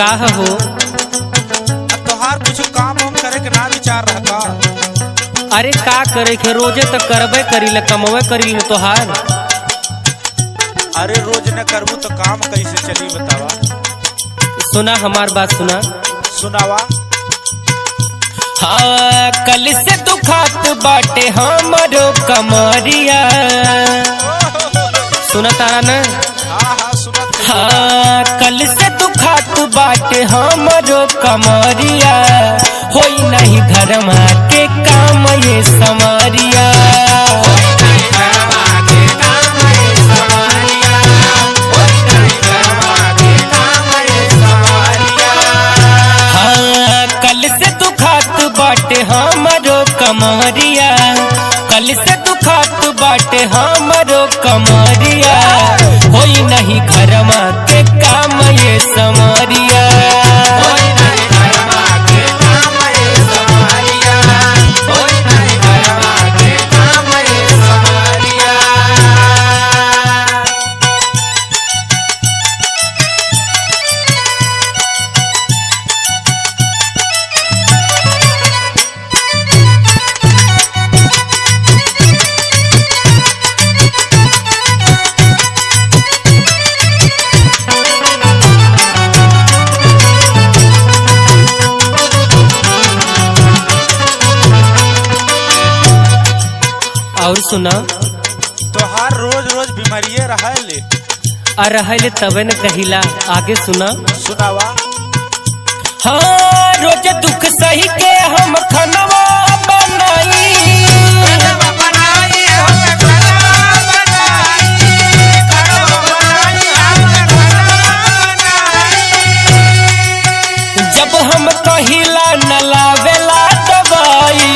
का हो? तोहार कुछ काम वाम करे के ना विचार रहता। अरे का करे के रोजे तो करबे करीले कमवे करीले तोहार। अरे रोज न करबू तो काम कैसे चली बतावा। सुना हमार बात सुना। सुनावा। हाँ कल से दुखात बाटे हमारो कमरिया। सुना तारा न? हाँ हाँ सुना। हाँ कल से दुखात बाटे हमारो कमरिया। होई नहीं घरमा के काम ये समरिया। हाँ कल से दुखात बाटे हमारो कमरिया। कल से दुखात बाटे हमारो कमरिया। होई नहीं घरमा के काम ये समरिया। और सुना। तोहार रोज रोज बीमारिये रहले। रहले तबे न कहिला। आगे सुना। सुनावा। हाँ रोज दुख सही के हम खनवा बनाई। जब हम कहिला न लावेला दवाई।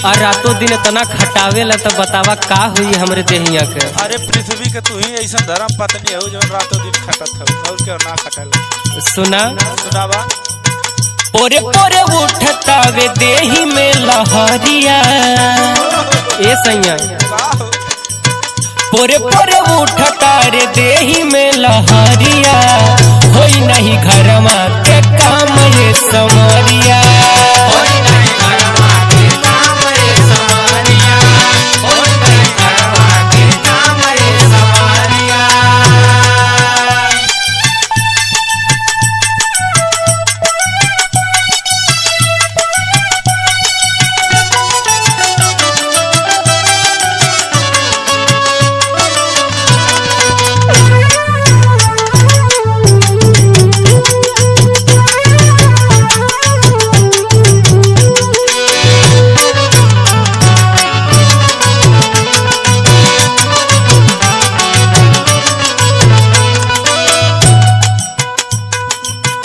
और रातों दिन इतना खटावेला तो बतावा का हुई हमरे देहिया के। अरे पृथ्वी के तू ही ऐसा धर्म पत्नी हो जो रातों दिन खटत हो और क्या ना खटल। सुना। सुनावा। पोरे पोरे उठतावे देही में लहरिया। ए सैया पोरे पोरे उठता रे देही में लहरिया। होई नहीं घरमा के काम ये समरिया।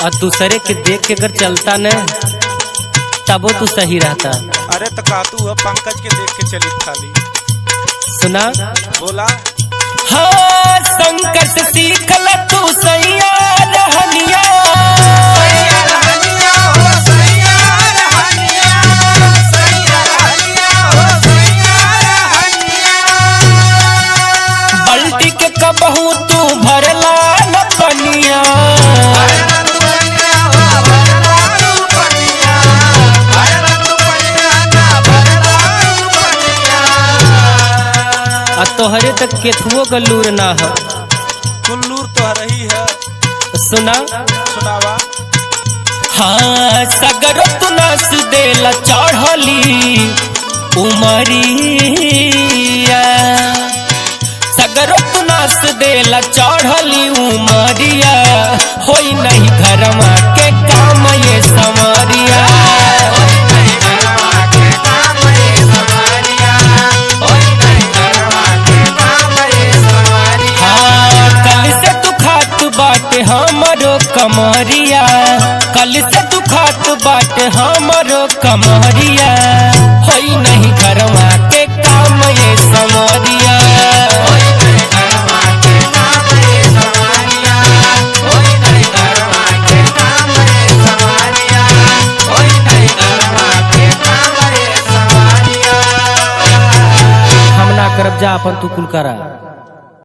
और दूसरे के देख के अगर चलता न तबो तू सही रहता। अरे तो का तू पंकज के देख के चली खाली। सुना। बोला। हाँ शंकर से सीख ल तू सैया रहनिया। बल्टी के कबहू तू भरला न पनिया। तोहरे तक केथुओ का लूर ना हो। कुल्लूर तो रही है। सुना। सुनावा। हाँ सगरो तू नस देला चढ़ली उमरिया। सगरो तू नस देला चढ़ली उमरिया। होई नहीं घरमा के काम ये समरिया। बाटे हमारो कमरिया। कल से दुखात बाटे हमारो कमरिया। होई नहीं घरमा के काम ये समरिया। कमरिया। जा अपन तू कुल करा।